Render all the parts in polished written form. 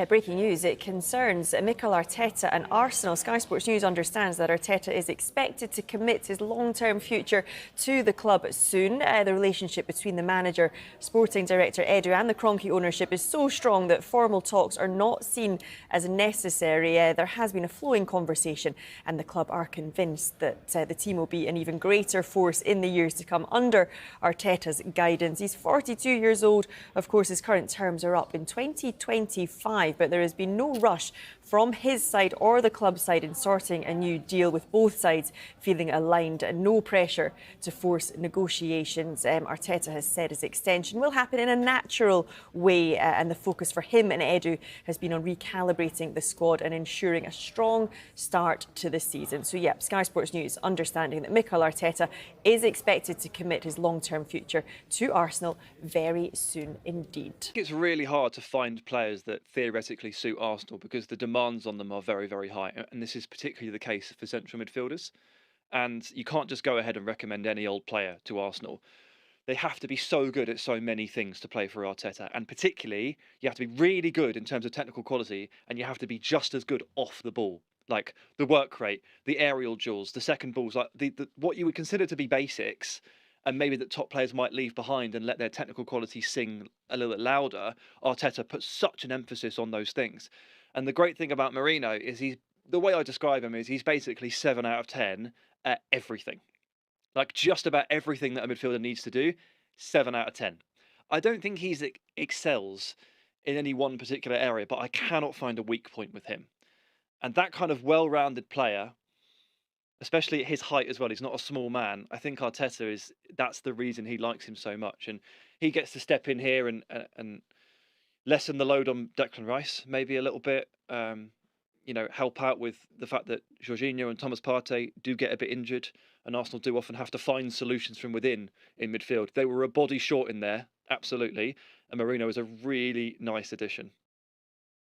Breaking news, it concerns Mikel Arteta and Arsenal. Sky Sports News understands that Arteta is expected to commit his long-term future to the club soon. The relationship between the manager, sporting director Edu and the Kroenke ownership is so strong that formal talks are not seen as necessary. There has been a flowing conversation and the club are convinced that the team will be an even greater force in the years to come under Arteta's guidance. He's 42 years old. Of course, his current terms are up in 2025. But there has been no rush from his side or the club side in sorting a new deal, with both sides feeling aligned and no pressure to force negotiations. Arteta has said his extension will happen in a natural way, and the focus for him and Edu has been on recalibrating the squad and ensuring a strong start to the season. So, yeah, Sky Sports News understanding that Mikel Arteta is expected to commit his long-term future to Arsenal very soon indeed. It's really hard to find players that theoretically suit Arsenal because the demands on them are very, very high. And this is particularly the case for central midfielders. And you can't just go ahead and recommend any old player to Arsenal. They have to be so good at so many things to play for Arteta. And particularly, you have to be really good in terms of technical quality, and you have to be just as good off the ball. Like the work rate, the aerial duels, the second balls, like what you would consider to be basics, and maybe that top players might leave behind and let their technical quality sing a little bit louder. Arteta puts such an emphasis on those things. And the great thing about Merino is the way I describe him is he's basically 7 out of 10 at everything. Like just about everything that a midfielder needs to do, 7 out of 10. I don't think he excels in any one particular area, but I cannot find a weak point with him. And that kind of well-rounded player, especially at his height as well, he's not a small man. I think Arteta that's the reason he likes him so much. And he gets to step in here and lessen the load on Declan Rice, maybe a little bit, help out with the fact that Jorginho and Thomas Partey do get a bit injured, and Arsenal do often have to find solutions from within in midfield. They were a body short in there, absolutely, and Merino is a really nice addition.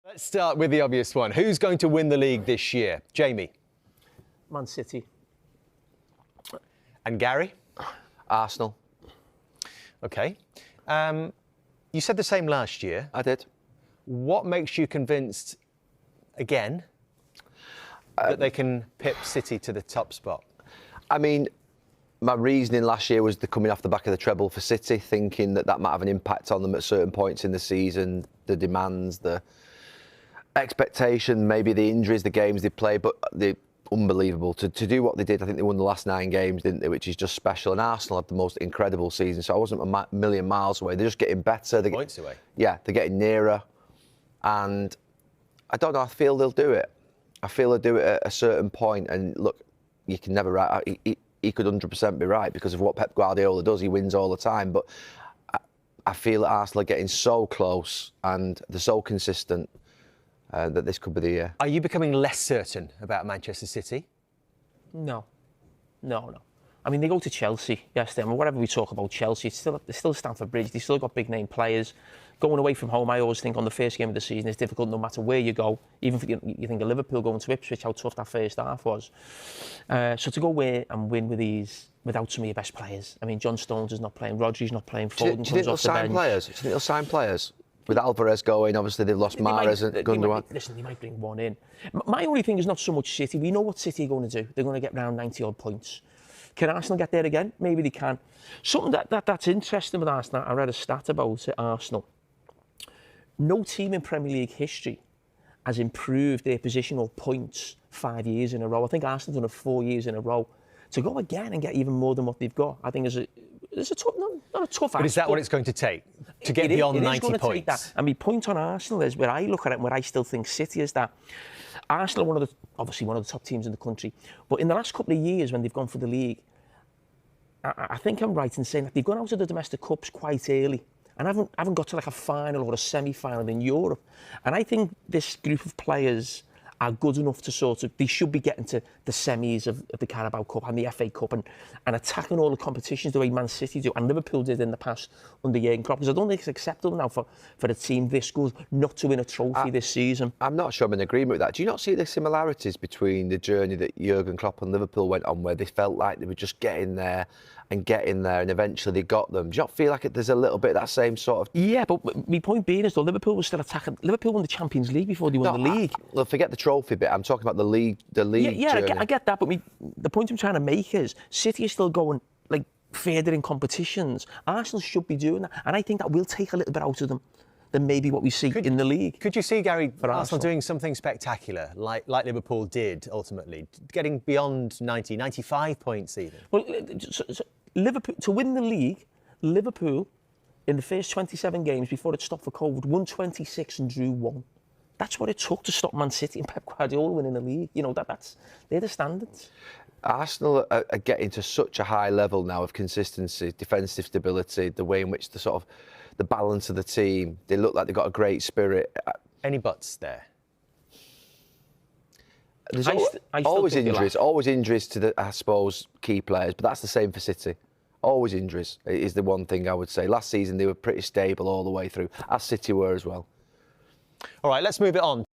Let's start with the obvious one. Who's going to win the league this year? Jamie? Man City. And Gary? Arsenal. OK. You said the same last year. I did. What makes you convinced, again, that they can pip City to the top spot? I mean, my reasoning last year was coming off the back of the treble for City, thinking that might have an impact on them at certain points in the season, the demands, the expectation, maybe the injuries, the games they played, but they're unbelievable. To do what they did, I think they won the last 9 games, didn't they, which is just special. And Arsenal had the most incredible season, so I wasn't a million miles away. They're just getting better. Points away. Yeah, they're getting nearer. And I don't know, I feel they'll do it. I feel they'll do it at a certain point. And look, you can never write. He could 100% be right because of what Pep Guardiola does. He wins all the time. But I feel that Arsenal are getting so close and they're so consistent that this could be the year. Are you becoming less certain about Manchester City? No. I mean, they go to Chelsea yesterday. I mean, whatever we talk about Chelsea, they're still Stamford Bridge. They still got big name players. Going away from home, I always think on the first game of the season is difficult no matter where you go. Even if you think of Liverpool going to Ipswich, how tough that first half was. So to go away and win with these, without some of your best players. I mean, John Stones is not playing, Rodri's not playing, Foden do you think they'll sign players? Do you think they'll sign players? With Alvarez going, obviously they've lost Mahrez and Gundogan. Listen, they might bring one in. My only thing is not so much City. We know what City are going to do. They're going to get around 90-odd points. Can Arsenal get there again? Maybe they can. Something that's interesting with Arsenal, I read a stat about Arsenal. No team in Premier League history has improved their position or points 5 years in a row. I think Arsenal have done it 4 years in a row. To go again and get even more than what they've got, I think is a tough, not a tough ask. But is that what it's going to take to get beyond 90 points? That. And my point on Arsenal is where I look at it and where I still think City is that Arsenal are obviously one of the top teams in the country. But in the last couple of years when they've gone for the league, I think I'm right in saying that they've gone out of the domestic cups quite early and haven't got to like a final or a semi-final in Europe. And I think this group of players are good enough to sort of, they should be getting to the semis of the Carabao Cup and the FA Cup and attacking all the competitions the way Man City do and Liverpool did in the past under Jurgen Klopp. Because I don't think it's acceptable now for a team this good not to win a trophy this season. I'm not sure I'm in agreement with that. Do you not see the similarities between the journey that Jurgen Klopp and Liverpool went on, where they felt like they were just getting there, and eventually they got them? Do you not feel like there's a little bit of that same sort of... Yeah, but my point being is, though, Liverpool was still attacking. Liverpool won the Champions League before they won the league. Well, forget the trophy bit. I'm talking about the league Yeah, journey. I get that, but the point I'm trying to make is City is still going like further in competitions. Arsenal should be doing that, and I think that will take a little bit out of them than maybe what we see in the league. Could you see, Gary, for Arsenal doing something spectacular, like Liverpool did ultimately, getting beyond 95 points even? Well, so Liverpool, to win the league, Liverpool, in the first 27 games before it stopped for COVID, won 26 and drew 1. That's what it took to stop Man City and Pep Guardiola winning the league. You know, they're the standards. Arsenal are getting to such a high level now of consistency, defensive stability, the way in which the balance of the team, they look like they've got a great spirit. Any buts there? There's I still always think injuries to the, I suppose, key players, but that's the same for City. Always injuries is the one thing I would say. Last season they were pretty stable all the way through, as City were as well. All right, let's move it on.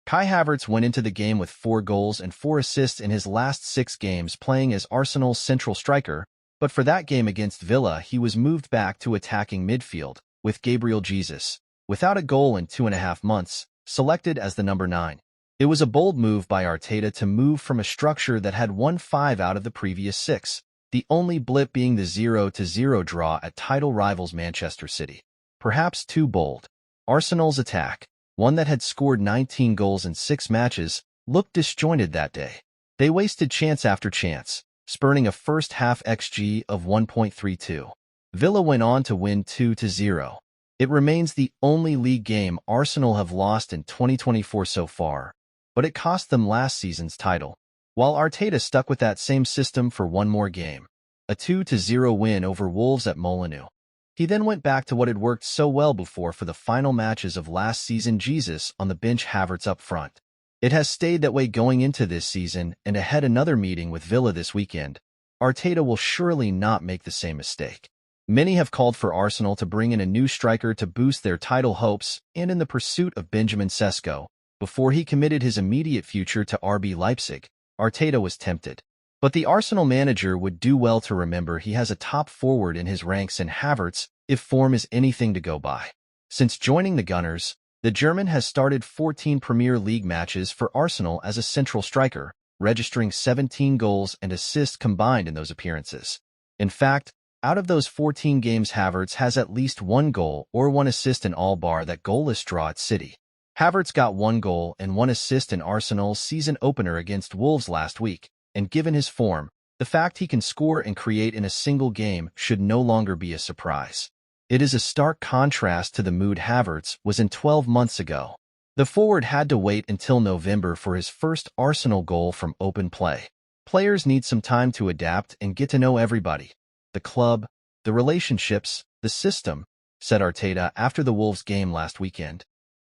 Kai Havertz went into the game with 4 goals and 4 assists in his last 6 games playing as Arsenal's central striker, but for that game against Villa he was moved back to attacking midfield, with Gabriel Jesus, without a goal in 2.5 months, selected as the number 9. It was a bold move by Arteta to move from a structure that had won 5 out of the previous 6, the only blip being the 0-0 draw at title rivals Manchester City. Perhaps too bold. Arsenal's attack, one that had scored 19 goals in 6 matches, looked disjointed that day. They wasted chance after chance, spurning a first-half XG of 1.32. Villa went on to win 2-0. It remains the only league game Arsenal have lost in 2024 so far, but it cost them last season's title. While Arteta stuck with that same system for one more game, a 2-0 win over Wolves at Molineux. He then went back to what had worked so well before for the final matches of last season: Jesus on the bench, Havertz up front. It has stayed that way going into this season, and ahead another meeting with Villa this weekend. Arteta will surely not make the same mistake. Many have called for Arsenal to bring in a new striker to boost their title hopes, and in the pursuit of Benjamin Sesko, before he committed his immediate future to RB Leipzig, Arteta was tempted. But the Arsenal manager would do well to remember he has a top forward in his ranks in Havertz if form is anything to go by. Since joining the Gunners, the German has started 14 Premier League matches for Arsenal as a central striker, registering 17 goals and assists combined in those appearances. In fact, out of those 14 games, Havertz has at least 1 goal or 1 assist in all bar that goalless draw at City. Havertz got 1 goal and 1 assist in Arsenal's season opener against Wolves last week, and given his form, the fact he can score and create in a single game should no longer be a surprise. It is a stark contrast to the mood Havertz was in 12 months ago. The forward had to wait until November for his first Arsenal goal from open play. Players need some time to adapt and get to know everybody. The club, the relationships, the system, said Arteta after the Wolves game last weekend.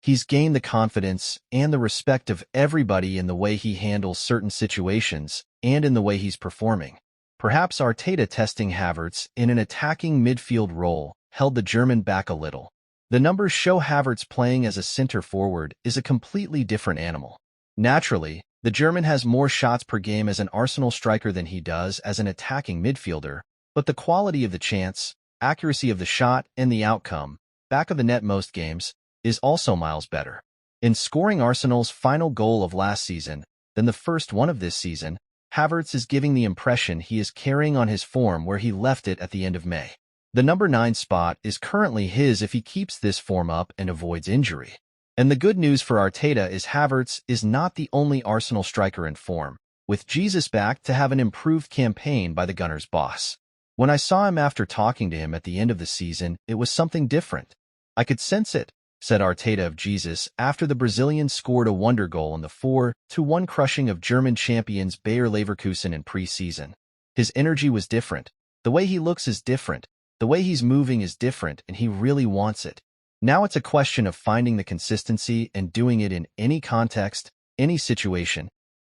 He's gained the confidence and the respect of everybody in the way he handles certain situations and in the way he's performing. Perhaps Arteta testing Havertz in an attacking midfield role held the German back a little. The numbers show Havertz playing as a center forward is a completely different animal. Naturally, the German has more shots per game as an Arsenal striker than he does as an attacking midfielder, but the quality of the chance, accuracy of the shot, and the outcome, back of the net most games, is also miles better. In scoring Arsenal's final goal of last season, than the first one of this season, Havertz is giving the impression he is carrying on his form where he left it at the end of May. The number 9 spot is currently his if he keeps this form up and avoids injury. And the good news for Arteta is Havertz is not the only Arsenal striker in form, with Jesus back to have an improved campaign by the Gunners' boss. When I saw him after talking to him at the end of the season, it was something different. I could sense it, said Arteta of Jesus after the Brazilian scored a wonder goal in the 4-1 crushing of German champions Bayer Leverkusen in pre-season. His energy was different. The way he looks is different. The way he's moving is different, and he really wants it. Now it's a question of finding the consistency and doing it in any context, any situation,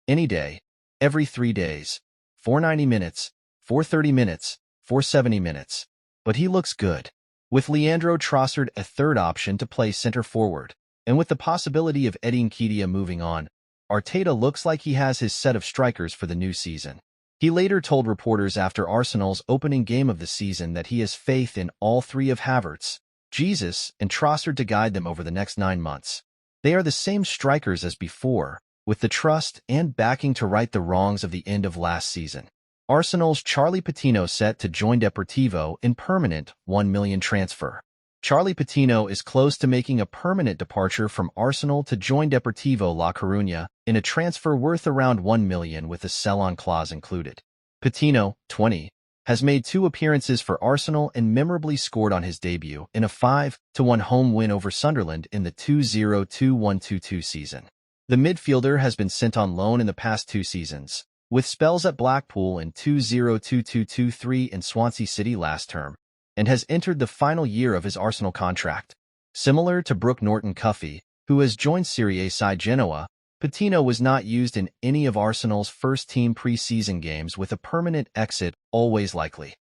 any day, every 3 days, for 90 minutes, for 30 minutes, for 70 minutes. But he looks good. With Leandro Trossard a third option to play center forward, and with the possibility of Eddie Nketiah moving on, Arteta looks like he has his set of strikers for the new season. He later told reporters after Arsenal's opening game of the season that he has faith in all three of Havertz, Jesus, and Trossard to guide them over the next 9 months. They are the same strikers as before, with the trust and backing to right the wrongs of the end of last season. Arsenal's Charlie Patino set to join Deportivo in permanent $1 million transfer. Charlie Patino is close to making a permanent departure from Arsenal to join Deportivo La Coruña in a transfer worth around $1 million with a sell-on clause included. Patino, 20, has made 2 appearances for Arsenal and memorably scored on his debut in a 5-1 home win over Sunderland in the 2021-22 season. The midfielder has been sent on loan in the past 2 seasons, with spells at Blackpool in 2022-23 and Swansea City last term, and has entered the final year of his Arsenal contract. Similar to Brooke Norton-Cuffy, who has joined Serie A side Genoa, Patino was not used in any of Arsenal's first-team pre-season games, with a permanent exit always likely.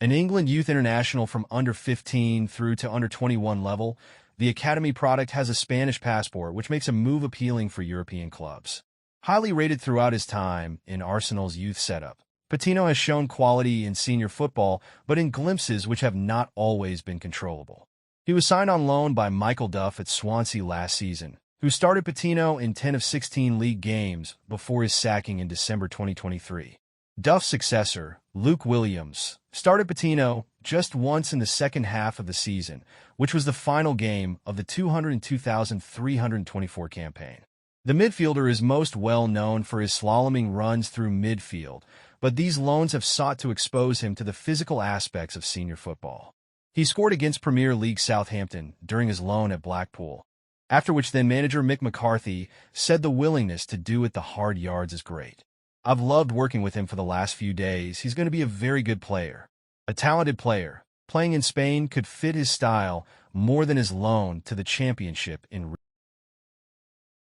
An England youth international from under 15 through to under 21 level, the Academy product has a Spanish passport, which makes a move appealing for European clubs. Highly rated throughout his time in Arsenal's youth setup, Patino has shown quality in senior football, but in glimpses which have not always been controllable. He was signed on loan by Michael Duff at Swansea last season, who started Patino in 10 of 16 league games before his sacking in December 2023. Duff's successor, Luke Williams, started Patino just once in the second half of the season, which was the final game of the 202,324 campaign. The midfielder is most well known for his slaloming runs through midfield, but these loans have sought to expose him to the physical aspects of senior football. He scored against Premier League Southampton during his loan at Blackpool, after which then manager Mick McCarthy said the willingness to do it the hard yards is great. I've loved working with him for the last few days. He's going to be a very good player, a talented player. Playing in Spain could fit his style more than his loan to the Championship in